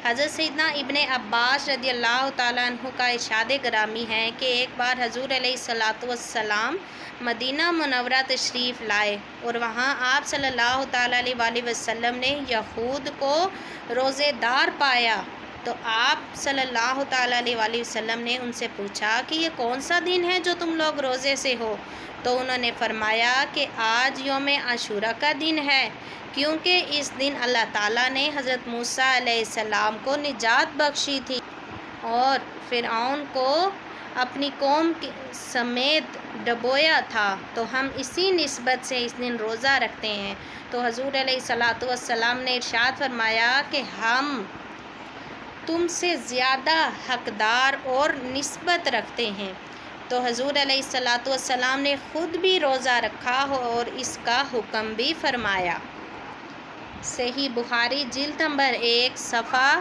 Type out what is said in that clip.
حضرت سیدنا ابن عباس رضی اللہ تعالیٰ عنہ کا ارشاد گرامی ہے کہ ایک بار حضور علیہ الصلاۃ والسلام مدینہ منورہ تشریف لائے اور وہاں آپ صلی اللہ تعالیٰ علیہ وآلہ وسلم نے یہود کو روزے دار پایا، تو آپ صلی اللہ تعالیٰ علیہ وآلہ وسلم نے ان سے پوچھا کہ یہ کون سا دن ہے جو تم لوگ روزے سے ہو؟ تو انہوں نے فرمایا کہ آج یوم عاشوراء کا دن ہے، کیونکہ اس دن اللہ تعالیٰ نے حضرت موسیٰ علیہ السلام کو نجات بخشی تھی اور فرعون کو اپنی قوم سمیت ڈبویا تھا، تو ہم اسی نسبت سے اس دن روزہ رکھتے ہیں۔ تو حضور علیہ الصلاۃ والسلام نے ارشاد فرمایا کہ ہم تم سے زیادہ حقدار اور نسبت رکھتے ہیں۔ تو حضور علیہ الصلاۃ والسلام نے خود بھی روزہ رکھا اور اس کا حکم بھی فرمایا۔ صحیح بخاری جلد نمبر 1 صفحہ